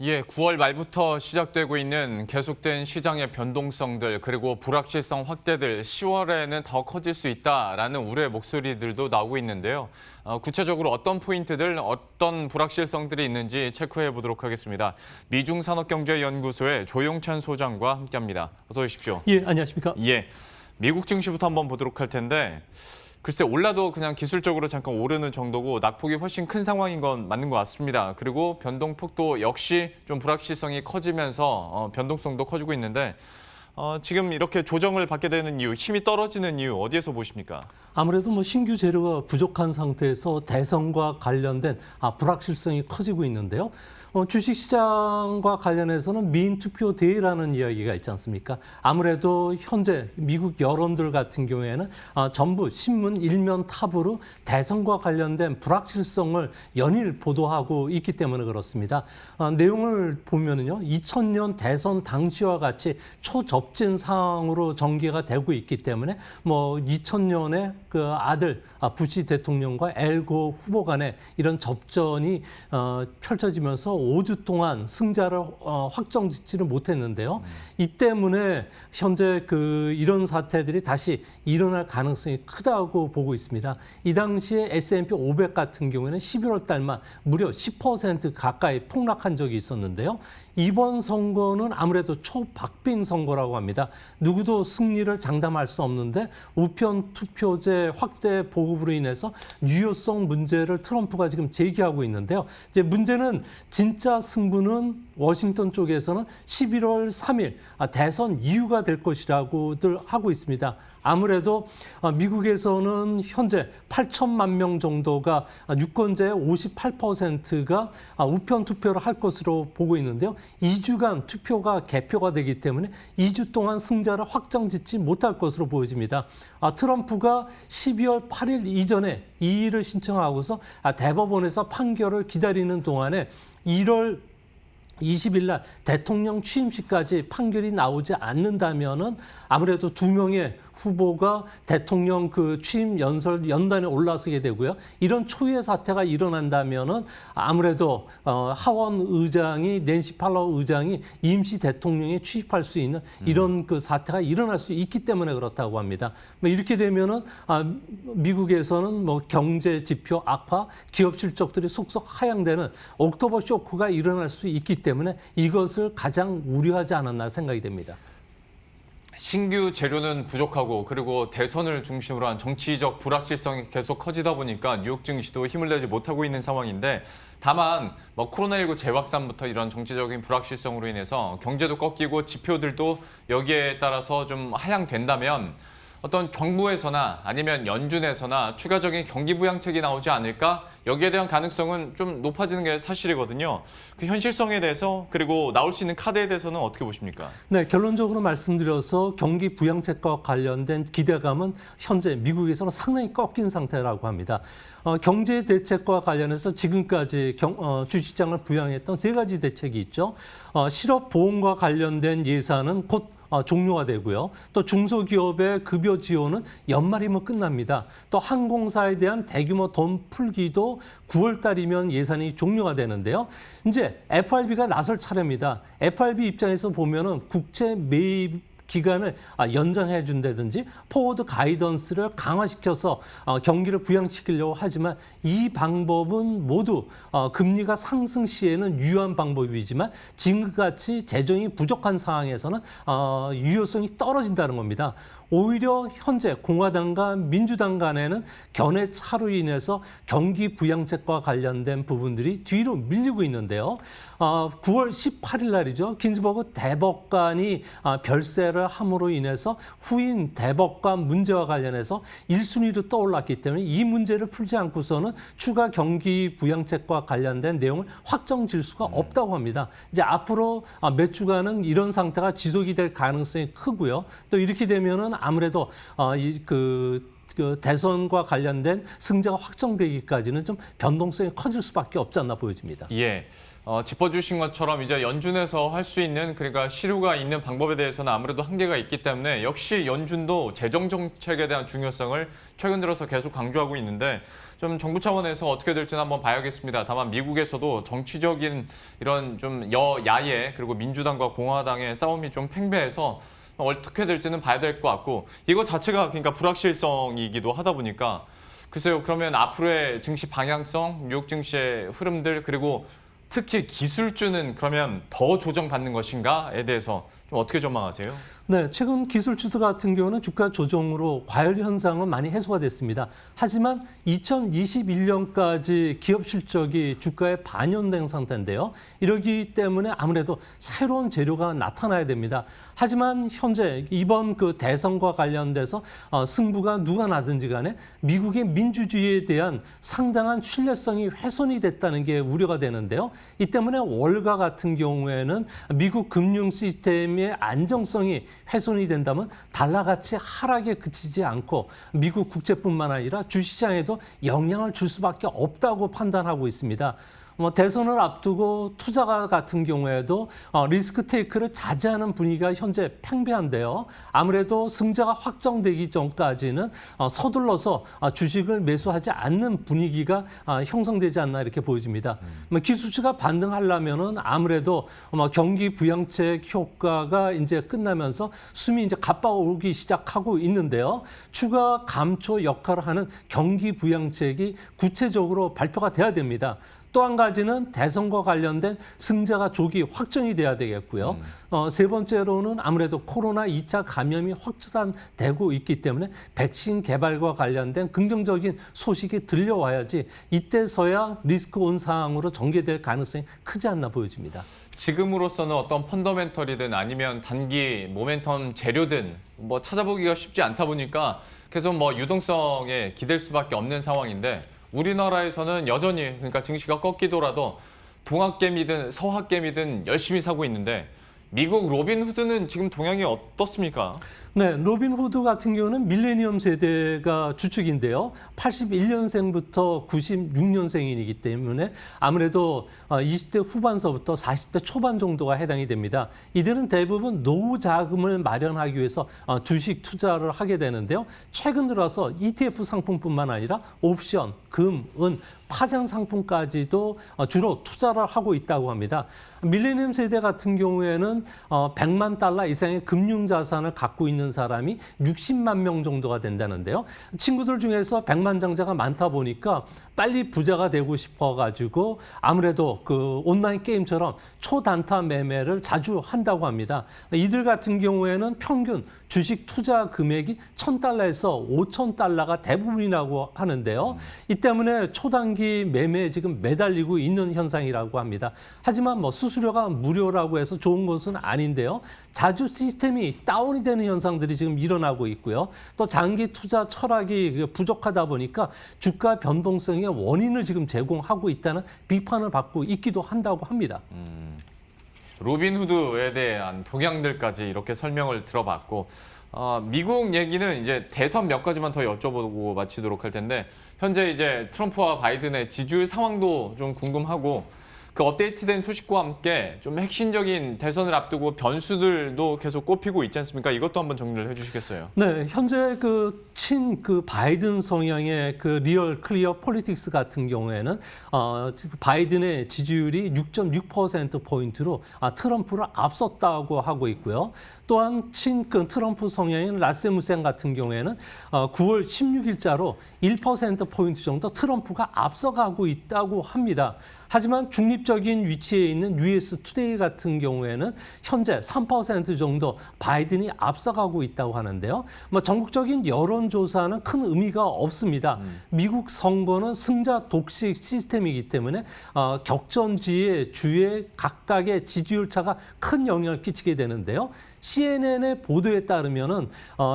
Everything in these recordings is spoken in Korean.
예, 9월 말부터 시작되고 있는 계속된 시장의 변동성들 그리고 불확실성 확대들 10월에는 더 커질 수 있다라는 우려의 목소리들도 나오고 있는데요. 구체적으로 어떤 포인트들, 어떤 불확실성들이 있는지 체크해 보도록 하겠습니다. 미중산업경제연구소의 조용찬 소장과 함께합니다. 어서 오십시오. 예, 안녕하십니까? 예, 미국 증시부터 한번 보도록 할 텐데 글쎄 올라도 그냥 기술적으로 잠깐 오르는 정도고 낙폭이 훨씬 큰 상황인 건 맞는 것 같습니다. 그리고 변동폭도 역시 좀 불확실성이 커지면서 변동성도 커지고 있는데 지금 이렇게 조정을 받게 되는 이유, 힘이 떨어지는 이유 어디에서 보십니까? 아무래도 신규 재료가 부족한 상태에서 대선과 관련된 불확실성이 커지고 있는데요. 주식시장과 관련해서는 미인 투표 대회라는 이야기가 있지 않습니까? 아무래도 현재 미국 여론들 같은 경우에는 전부 신문 일면 탑으로 대선과 관련된 불확실성을 연일 보도하고 있기 때문에 그렇습니다. 내용을 보면은요, 2000년 대선 당시와 같이 초접전 상황으로 전개가 되고 있기 때문에 2000년에 그 아들 부시 대통령과 엘고 후보 간의 이런 접전이 펼쳐지면서 5주 동안 승자를 확정짓지를 못했는데요. 이 때문에 현재 이런 사태들이 다시 일어날 가능성이 크다고 보고 있습니다. 이 당시에 S&P 500 같은 경우에는 11월 달만 무려 10% 가까이 폭락한 적이 있었는데요. 이번 선거는 아무래도 초박빙 선거라고 합니다. 누구도 승리를 장담할 수 없는데 우편 투표제 확대 보급으로 인해서 유효성 문제를 트럼프가 지금 제기하고 있는데요. 이제 문제는 진짜 승부는 워싱턴 쪽에서는 11월 3일 대선 이후가 될 것이라고들 하고 있습니다. 아무래도 미국에서는 현재 8천만 명 정도가 유권자의 58%가 우편 투표를 할 것으로 보고 있는데요. 2주간 투표가 개표가 되기 때문에 2주 동안 승자를 확정짓지 못할 것으로 보여집니다. 트럼프가 12월 8일 이전에 이의를 신청하고서 대법원에서 판결을 기다리는 동안에 1월 20일 날 대통령 취임식까지 판결이 나오지 않는다면은 아무래도 두 명의 후보가 대통령 취임 연단에 올라서게 되고요. 이런 초유의 사태가 일어난다면은 아무래도 하원 의장이 낸시 팔로우 의장이 임시 대통령에 취임할 수 있는 이런 사태가 일어날 수 있기 때문에 그렇다고 합니다. 이렇게 되면은 미국에서는 경제 지표 악화, 기업 실적들이 속속 하향되는 옥토버 쇼크가 일어날 수 있기 때문에 이것을 가장 우려하지 않았나 생각이 됩니다. 신규 재료는 부족하고 그리고 대선을 중심으로 한 정치적 불확실성이 계속 커지다 보니까 뉴욕 증시도 힘을 내지 못하고 있는 상황인데 다만 코로나19 재확산부터 이런 정치적인 불확실성으로 인해서 경제도 꺾이고 지표들도 여기에 따라서 좀 하향된다면 어떤 정부에서나 아니면 연준에서나 추가적인 경기 부양책이 나오지 않을까? 여기에 대한 가능성은 좀 높아지는 게 사실이거든요. 그 현실성에 대해서 그리고 나올 수 있는 카드에 대해서는 어떻게 보십니까? 네, 결론적으로 말씀드려서 경기 부양책과 관련된 기대감은 현재 미국에서는 상당히 꺾인 상태라고 합니다. 경제 대책과 관련해서 지금까지 주식시장을 부양했던 세 가지 대책이 있죠. 실업 보험과 관련된 예산은 곧 종료가 되고요. 또 중소기업의 급여 지원은 연말이면 끝납니다. 또 항공사에 대한 대규모 돈 풀기도 9월 달이면 예산이 종료가 되는데요. 이제 FRB가 나설 차례입니다. FRB 입장에서 보면은 국채 매입 기간을 연장해 준다든지 포워드 가이던스를 강화시켜서 경기를 부양시키려고 하지만 이 방법은 모두 금리가 상승 시에는 유효한 방법이지만 지금같이 재정이 부족한 상황에서는 유효성이 떨어진다는 겁니다. 오히려 현재 공화당과 민주당 간에는 견해 차로 인해서 경기 부양책과 관련된 부분들이 뒤로 밀리고 있는데요. 9월 18일 날이죠. 긴즈버그 대법관이 별세를 함으로 인해서 후임 대법관 문제와 관련해서 1순위로 떠올랐기 때문에 이 문제를 풀지 않고서는 추가 경기 부양책과 관련된 내용을 확정질 수가 없다고 합니다. 이제 앞으로 몇 주간은 이런 상태가 지속이 될 가능성이 크고요. 또 이렇게 되면은 아무래도 대선과 관련된 승자가 확정되기까지는 좀 변동성이 커질 수밖에 없지 않나 보여집니다. 예. 짚어주신 것처럼 이제 연준에서 할 수 있는 그러니까 실효가 있는 방법에 대해서는 아무래도 한계가 있기 때문에 역시 연준도 재정 정책에 대한 중요성을 최근 들어서 계속 강조하고 있는데 좀 정부 차원에서 어떻게 될지는 한번 봐야겠습니다. 다만 미국에서도 정치적인 이런 좀 여야의 그리고 민주당과 공화당의 싸움이 좀 팽배해서 어떻게 될지는 봐야 될 것 같고 이거 자체가 그러니까 불확실성이기도 하다 보니까 글쎄요. 그러면 앞으로의 증시 방향성, 뉴욕 증시의 흐름들 그리고 특히 기술주는 그러면 더 조정받는 것인가에 대해서 좀 어떻게 전망하세요? 네, 최근 기술주들 같은 경우는 주가 조정으로 과열 현상은 많이 해소가 됐습니다. 하지만 2021년까지 기업 실적이 주가에 반영된 상태인데요. 이러기 때문에 아무래도 새로운 재료가 나타나야 됩니다. 하지만 현재 이번 그 대선과 관련돼서 승부가 누가 나든지 간에 미국의 민주주의에 대한 상당한 신뢰성이 훼손이 됐다는 게 우려가 되는데요. 이 때문에 월가 같은 경우에는 미국 금융 시스템의 안정성이 훼손이 된다면 달러 가치 하락에 그치지 않고 미국 국채뿐만 아니라 주시장에도 영향을 줄 수밖에 없다고 판단하고 있습니다. 대선을 앞두고 투자가 같은 경우에도 리스크 테이크를 자제하는 분위기가 현재 팽배한데요. 아무래도 승자가 확정되기 전까지는 서둘러서 주식을 매수하지 않는 분위기가 형성되지 않나 이렇게 보여집니다. 기술주가 반등하려면은 아무래도 경기 부양책 효과가 이제 끝나면서 숨이 이제 가빠오르기 시작하고 있는데요. 추가 감초 역할을 하는 경기 부양책이 구체적으로 발표가 돼야 됩니다. 또 한 가지는 대선과 관련된 승자가 조기 확정이 돼야 되겠고요. 세 번째로는 아무래도 코로나 2차 감염이 확산되고 있기 때문에 백신 개발과 관련된 긍정적인 소식이 들려와야지 이때서야 리스크 온 상황으로 전개될 가능성이 크지 않나 보여집니다. 지금으로서는 어떤 펀더멘털이든 아니면 단기 모멘텀 재료든 뭐 찾아보기가 쉽지 않다 보니까 계속 뭐 유동성에 기댈 수밖에 없는 상황인데 우리나라에서는 여전히 그러니까 증시가 꺾이더라도 동학개미든 서학개미든 열심히 사고 있는데 미국 로빈후드는 지금 동향이 어떻습니까? 네, 로빈후드 같은 경우는 밀레니엄 세대가 주축인데요. 81년생부터 96년생이기 때문에 아무래도 20대 후반서부터 40대 초반 정도가 해당이 됩니다. 이들은 대부분 노후 자금을 마련하기 위해서 주식 투자를 하게 되는데요. 최근 들어서 ETF 상품뿐만 아니라 옵션, 금, 은, 파생 상품까지도 주로 투자를 하고 있다고 합니다. 밀레니엄 세대 같은 경우에는 100만 달러 이상의 금융 자산을 갖고 있는 사람이 60만 명 정도가 된다는데요. 친구들 중에서 100만 장자가 많다 보니까 빨리 부자가 되고 싶어가지고 아무래도 그 온라인 게임처럼 초단타 매매를 자주 한다고 합니다. 이들 같은 경우에는 평균 주식 투자 금액이 1,000달러에서 5,000달러가 대부분이라고 하는데요. 이 때문에 초단기 매매에 지금 매달리고 있는 현상이라고 합니다. 하지만 뭐 수수료가 무료라고 해서 좋은 것은 아닌데요. 자주 시스템이 다운이 되는 현상들이 지금 일어나고 있고요. 또 장기 투자 철학이 부족하다 보니까 주가 변동성의 원인을 지금 제공하고 있다는 비판을 받고 있기도 한다고 합니다. 로빈후드에 대한 동향들까지 이렇게 설명을 들어봤고 미국 얘기는 이제 대선 몇 가지만 더 여쭤보고 마치도록 할 텐데 현재 이제 트럼프와 바이든의 지지율 상황도 좀 궁금하고 그 업데이트된 소식과 함께 좀 핵심적인 대선을 앞두고 변수들도 계속 꼽히고 있지 않습니까? 이것도 한번 정리를 해주시겠어요? 네, 현재 그 바이든 성향의 그 리얼 클리어 폴리틱스 같은 경우에는 바이든의 지지율이 6.6% 포인트로 트럼프를 앞섰다고 하고 있고요. 또한 그 트럼프 성향인 라세무센 같은 경우에는 9월 16일자로 1% 포인트 정도 트럼프가 앞서가고 있다고 합니다. 하지만 중립적인 위치에 있는 US 투데이 같은 경우에는 현재 3% 정도 바이든이 앞서가고 있다고 하는데요. 뭐 전국적인 여론조사는 큰 의미가 없습니다. 미국 선거는 승자 독식 시스템이기 때문에 격전지의 주의 각각의 지지율 차가 큰 영향을 끼치게 되는데요. CNN의 보도에 따르면은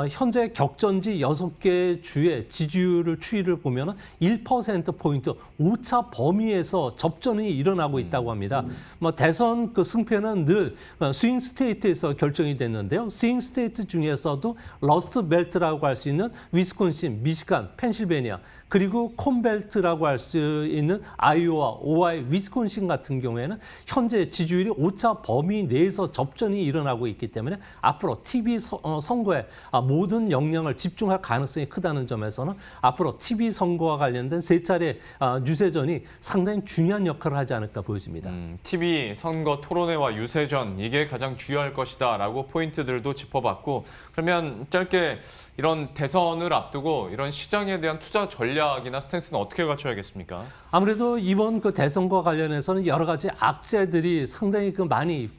현재 격전지 6개 주의 지지율을 추이를 보면은 1%포인트 오차 범위에서 접전이 일어나고 있다고 합니다. 뭐 대선 그 승패는 늘 스윙 스테이트에서 결정이 됐는데요. 스윙 스테이트 중에서도 러스트 벨트라고 할 수 있는 위스콘신, 미시간, 펜실베니아, 그리고 콘벨트라고 할 수 있는 아이오와, 오하이, 위스콘신 같은 경우에는 현재 지지율이 오차 범위 내에서 접전이 일어나고 있기 때문에 앞으로 TV 선거에 모든 역량을 집중할 가능성이 크다는 점에서는 앞으로 TV 선거와 관련된 세 차례 유세전이 상당히 중요한 역할을 하지 않을까 보여집니다. TV 선거 토론회와 유세전 이게 가장 중요할 것이다라고 포인트들도 짚어봤고, 그러면 짧게 이런 대선을 앞두고 이런 시장에 대한 투자 전략이나 스탠스는 어떻게 갖춰야겠습니까? 아무래도 이번 그 대선과 관련해서는 여러 가지 악재들이 상당히 많이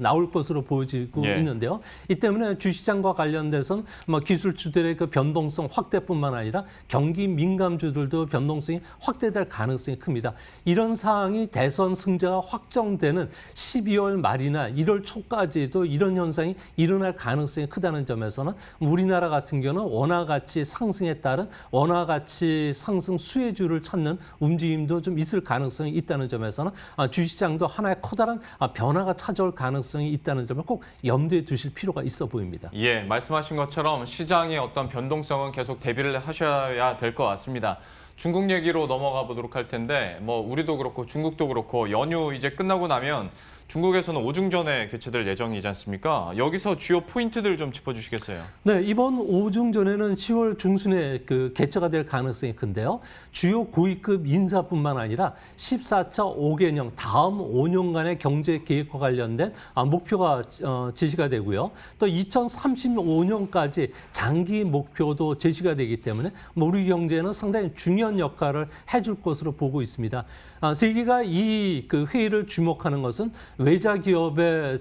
나올 것으로 보여지고 예. 있는데요. 이 때문에 주시장과 관련돼서는 뭐 기술주들의 그 변동성 확대뿐만 아니라 경기 민감주들도 변동성이 확대될 가능성이 큽니다. 이런 상황이 대선 승자가 확정되는 12월 말이나 1월 초까지도 이런 현상이 일어날 가능성이 크다는 점에서는 우리나라 같은 경우는 원화 가치 상승에 따른 원화 가치 상승 수혜주를 찾는 움직임도 좀 있을 가능성이 있다는 점에서는 주시장도 하나의 커다란 변화가 찾아올 가능성이 있다는 점을 꼭 염두에 두실 필요가 있어 보입니다. 예, 말씀하신 것처럼 시장의 어떤 변동성은 계속 대비를 하셔야 될 것 같습니다. 중국 얘기로 넘어가 보도록 할 텐데, 뭐 우리도 그렇고 중국도 그렇고 연휴 이제 끝나고 나면 중국에서는 오중전에 개최될 예정이지 않습니까? 여기서 주요 포인트들 좀 짚어주시겠어요? 네, 이번 오중전에는 10월 중순에 개최가 될 가능성이 큰데요. 주요 고위급 인사뿐만 아니라 14차 5개년 다음 5년간의 경제 계획과 관련된 목표가 제시가 되고요. 또 2035년까지 장기 목표도 제시가 되기 때문에 우리 경제에는 상당히 중요한 역할을 해줄 것으로 보고 있습니다. 세계가 이 회의를 주목하는 것은 외자 기업의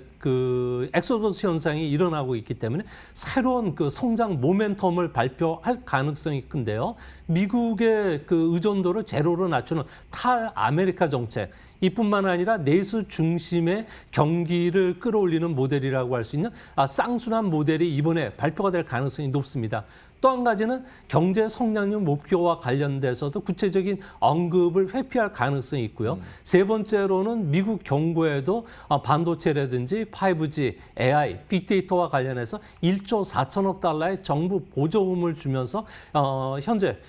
엑소더스 현상이 일어나고 있기 때문에 새로운 성장 모멘텀을 발표할 가능성이 큰데요. 미국의 의존도를 제로로 낮추는 탈아메리카 정책, 이뿐만 아니라 내수 중심의 경기를 끌어올리는 모델이라고 할 수 있는 쌍순환 모델이 이번에 발표가 될 가능성이 높습니다. 또 한 가지는 경제 성장률 목표와 관련돼서도 구체적인 언급을 회피할 가능성이 있고요. 세 번째로는 미국 경고에도 반도체라든지 5G, AI, 빅데이터와 관련해서 1조 4천억 달러의 정부 보조금을 주면서 현재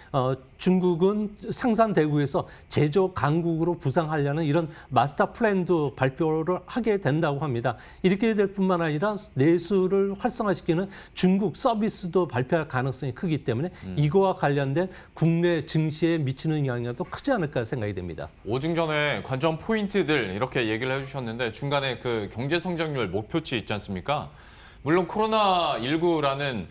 중국은 생산 대국에서 제조 강국으로 부상하려는 이런 마스터 플랜도 발표를 하게 된다고 합니다. 이렇게 될 뿐만 아니라 내수를 활성화시키는 중국 서비스도 발표할 가능성이 크기 때문에 이거와 관련된 국내 증시에 미치는 영향도 크지 않을까 생각이 됩니다. 오중전에 관전 포인트들 이렇게 얘기를 해주셨는데, 중간에 경제 성장률 목표치 있지 않습니까? 물론 코로나19라는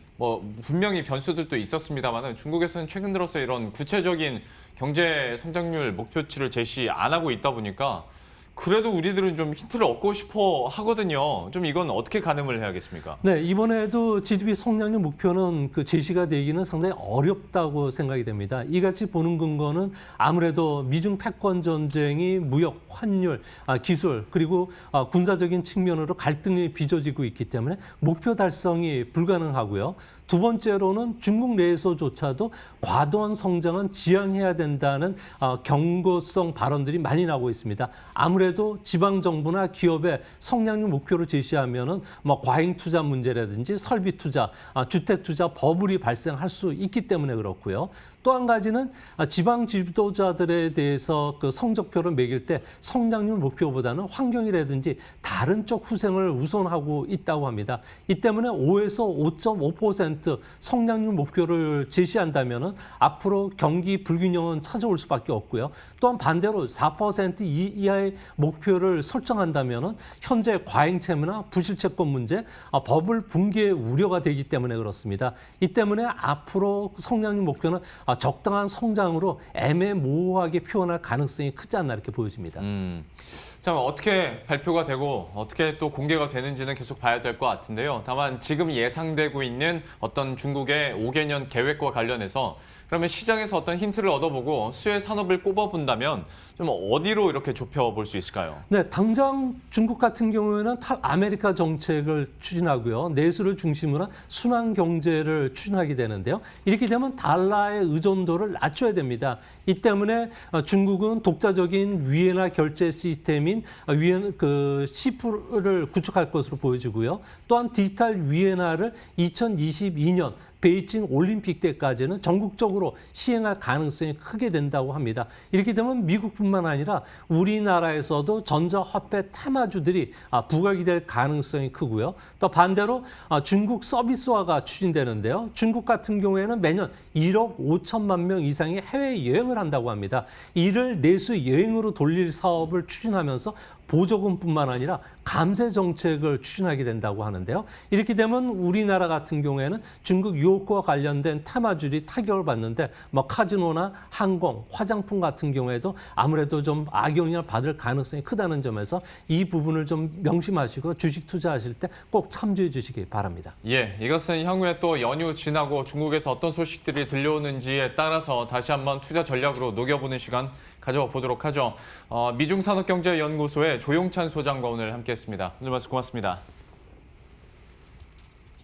분명히 변수들도 있었습니다만 중국에서는 최근 들어서 이런 구체적인 경제 성장률 목표치를 제시 안 하고 있다 보니까 그래도 우리들은 좀 힌트를 얻고 싶어 하거든요. 좀 이건 어떻게 가늠을 해야겠습니까? 네, 이번에도 GDP 성장률 목표는 제시가 되기는 상당히 어렵다고 생각이 됩니다. 이같이 보는 근거는 아무래도 미중 패권 전쟁이 무역, 환율, 기술, 그리고 군사적인 측면으로 갈등이 빚어지고 있기 때문에 목표 달성이 불가능하고요. 두 번째로는 중국 내에서조차도 과도한 성장은 지양해야 된다는 경고성 발언들이 많이 나오고 있습니다. 아무래도 지방정부나 기업의 성장률 목표를 제시하면은 과잉 투자 문제라든지 설비 투자, 주택 투자 버블이 발생할 수 있기 때문에 그렇고요. 또 한 가지는 지방 지도자들에 대해서 성적표를 매길 때 성장률 목표보다는 환경이라든지 다른 쪽 후생을 우선하고 있다고 합니다. 이 때문에 5에서 5.5% 성장률 목표를 제시한다면 앞으로 경기 불균형은 찾아올 수밖에 없고요. 또한 반대로 4% 이하의 목표를 설정한다면 현재 과잉채무나 부실채권 문제, 버블 붕괴의 우려가 되기 때문에 그렇습니다. 이 때문에 앞으로 성장률 목표는 적당한 성장으로 애매모호하게 표현할 가능성이 크지 않나 이렇게 보여집니다. 참 어떻게 발표가 되고 어떻게 또 공개가 되는지는 계속 봐야 될 것 같은데요. 다만 지금 예상되고 있는 어떤 중국의 5개년 계획과 관련해서 그러면 시장에서 어떤 힌트를 얻어보고 수혜 산업을 꼽아본다면 좀 어디로 이렇게 좁혀볼 수 있을까요? 네, 당장 중국 같은 경우에는 탈아메리카 정책을 추진하고요. 내수를 중심으로 한 순환 경제를 추진하게 되는데요. 이렇게 되면 달러의 의존도를 낮춰야 됩니다. 이 때문에 중국은 독자적인 위엔화 결제 시스템인 시프를 구축할 것으로 보여지고요. 또한 디지털 위엔화를 2022년 베이징 올림픽 때까지는 전국적으로 시행할 가능성이 크게 된다고 합니다. 이렇게 되면 미국뿐만 아니라 우리나라에서도 전자화폐 테마주들이 부각이 될 가능성이 크고요. 또 반대로 중국 서비스화가 추진되는데요. 중국 같은 경우에는 매년 1억 5천만 명 이상이 해외여행을 한다고 합니다. 이를 내수 여행으로 돌릴 사업을 추진하면서 보조금뿐만 아니라 감세 정책을 추진하게 된다고 하는데요. 이렇게 되면 우리나라 같은 경우에는 중국 유혹과 관련된 테마주들이 타격을 받는데 카지노나 항공, 화장품 같은 경우에도 아무래도 좀 악영향을 받을 가능성이 크다는 점에서 이 부분을 좀 명심하시고 주식 투자하실 때 꼭 참조해 주시기 바랍니다. 예, 이것은 향후에 또 연휴 지나고 중국에서 어떤 소식들이 들려오는지에 따라서 다시 한번 투자 전략으로 녹여보는 시간 가져보도록 하죠. 미중산업경제연구소의 조용찬 소장과 오늘 함께했습니다. 오늘 말씀 고맙습니다.